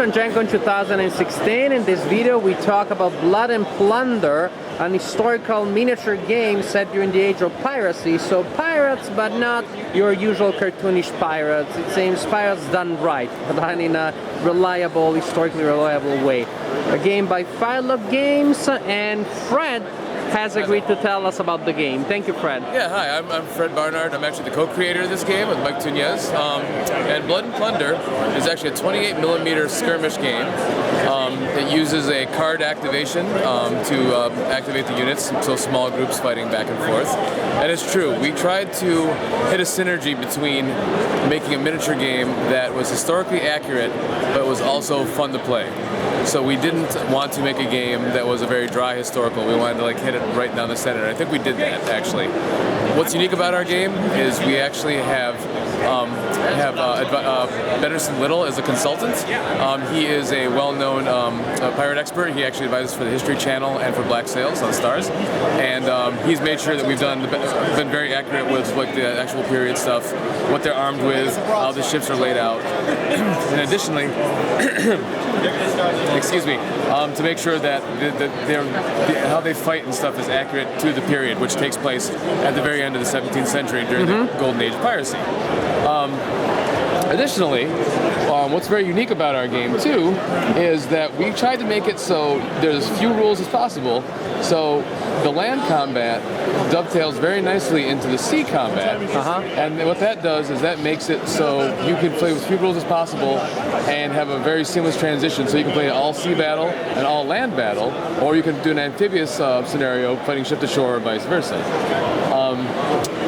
from GenCon 2016. In this video we talk about Blood and Plunder, an historical miniature game set during the age of piracy. So pirates, but not your usual cartoonish pirates. It seems pirates done right, done in a reliable, historically reliable way. A game by Firelock Games, and Fred has agreed to tell us about the game. Thank you, Fred. Yeah, hi, I'm Fred Barnard. I'm actually the co-creator of this game with Mike Tunez. And Blood and Plunder is actually a 28mm skirmish game. It uses a card activation to activate the units, so small groups fighting back and forth. And it's true, we tried to hit a synergy between making a miniature game that was historically accurate, but was also fun to play. So we didn't want to make a game that was a very dry historical. We wanted to hit it right down the center. And I think we did that, actually. What's unique about our game is we actually have Benderson Little as a consultant. He is a well-known pirate expert. He actually advises for the History Channel and for Black Sails on Stars. And he's made sure that we've been very accurate with the actual period stuff, what they're armed with, how the ships are laid out. And additionally, excuse me, to make sure that how they fight and stuff is accurate to the period, which takes place at the very end of the 17th century during the Golden Age of piracy. Additionally, what's very unique about our game too is that we tried to make it so there's as few rules as possible. So the land combat dovetails very nicely into the sea combat, and what that does is that makes it so you can play with as few rules as possible and have a very seamless transition. So you can play an all sea battle, an all land battle, or you can do an amphibious scenario, fighting ship to shore, or vice versa.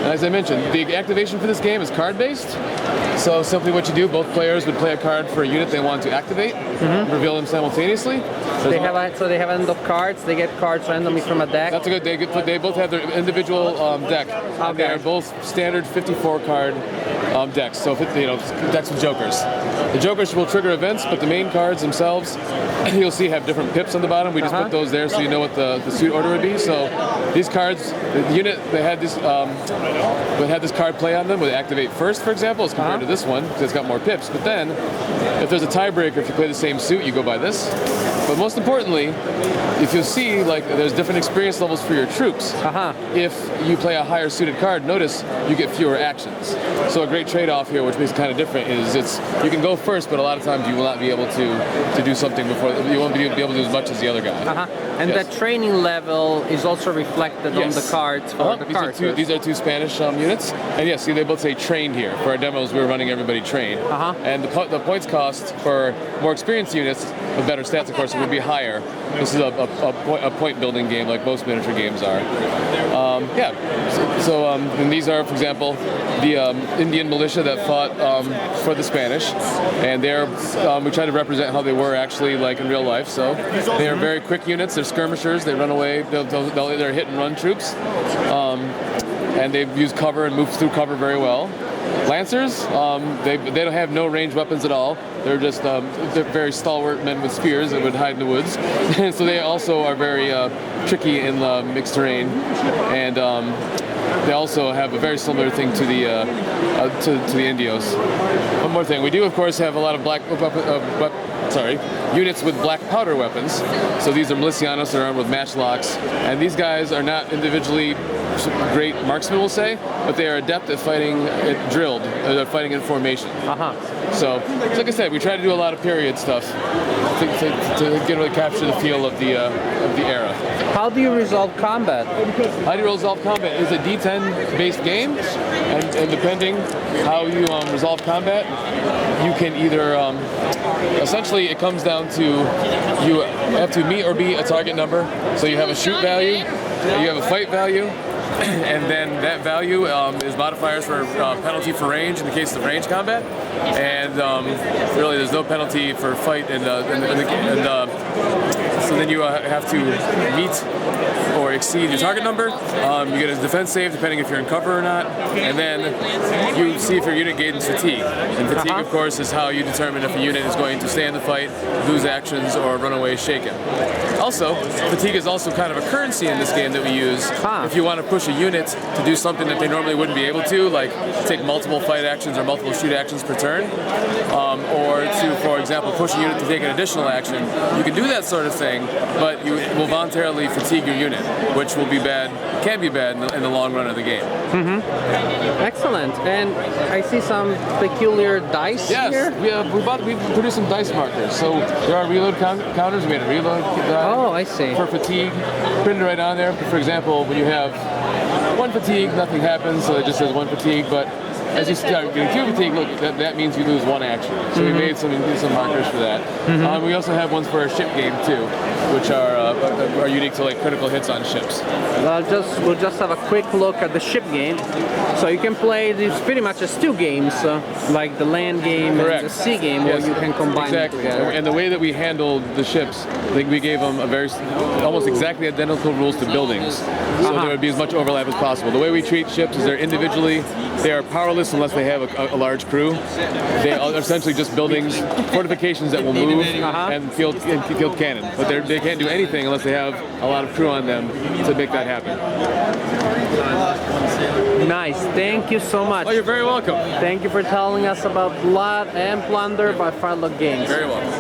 As I mentioned, the activation for this game is card-based. So simply what you do, both players would play a card for a unit they want to activate, reveal them simultaneously. They have a end of cards. They get cards randomly from a deck. That's a good. They both have their individual deck. Okay. They are both standard 54 card decks. So decks with jokers. The jokers will trigger events, but the main cards themselves, you'll see, have different pips on the bottom. We just put those there so you know what the suit order would be. So these cards, the unit that had this card play on them would activate first, for example, as compared to this one, because it's got more pips. But then, if there's a tiebreaker, if you play the same suit, you go by this. But most importantly, if you'll see, there's different experience levels for your troops. If you play a higher suited card, notice you get fewer actions. So a great trade-off here, which makes it kind of different, is you can go first, but a lot of times you will not be able to do something before. You won't be able to do as much as the other guy. And the training level is also reflected on the cards for the cards. These are two Spanish units, and yes, see, they both say trained here. For our demos, we were running everybody trained. And the points cost for more experienced units with better stats, of course, would be higher. This is a point building game, like most miniature games are. And these are, for example, the Indian militia that fought for the Spanish, and we try to represent how they were actually in real life. So they are very quick units. They're skirmishers. They run away. They're hit and run troops, and they use cover and move through cover very well. Lancers, they don't have no ranged weapons at all. They're just they're very stalwart men with spears that would hide in the woods. So they also are very tricky in mixed terrain, and they also have a very similar thing to the Indios. One more thing, we do of course have a lot of units with black powder weapons. So these are milicianos that are armed with matchlocks, and these guys are not individually great marksmen, we'll say, but they are adept at fighting drilled, fighting in formation. So, like I said, we try to do a lot of period stuff to really capture the feel of the era. How do you resolve combat? How do you resolve combat? It's a D10-based game, and depending how you resolve combat, you can either, essentially it comes down to you have to meet or beat a target number. So you have a shoot value, you have a fight value, and then that value is modifiers for penalty for range in the case of range combat, and really there's no penalty for fight so then you have to meet or exceed your target number. You get a defense save depending if you're in cover or not, and then you see if your unit gains fatigue. And fatigue, of course, is how you determine if a unit is going to stay in the fight, lose actions, or run away shaken. Also, fatigue is also kind of a currency in this game that we use. If you want to push a unit to do something that they normally wouldn't be able to, like take multiple fight actions or multiple shoot actions per turn, or to, for example, push a unit to take an additional action. You can do that sort of thing, but you will voluntarily fatigue your unit, which will be bad, can be bad in the long run of the game. Excellent. And I see some peculiar dice here. Yes, we produced some dice markers. So there are reload counters. We made a reload die. Oh, I see. For fatigue, printed right on there. For example, when you have one fatigue, nothing happens, so it just says one fatigue. But as you start getting two fatigue, look, that means you lose one action. So we made some markers for that. We also have ones for our ship game too, which are unique to like critical hits on ships. We'll just have a quick look at the ship game. So you can play these pretty much as two games, like the land game and the sea game, where you can combine them together. And the way that we handled the ships, I think we gave them almost exactly identical rules to buildings, so there would be as much overlap as possible. The way we treat ships is they are powerless unless they have a large crew. They are essentially just buildings, fortifications that will move and field cannon, but they can't do anything unless they have a lot of crew on them to make that happen. Nice. Thank you so much. Oh, you're very welcome. Thank you for telling us about Blood and Plunder by Untitled Games. Very welcome.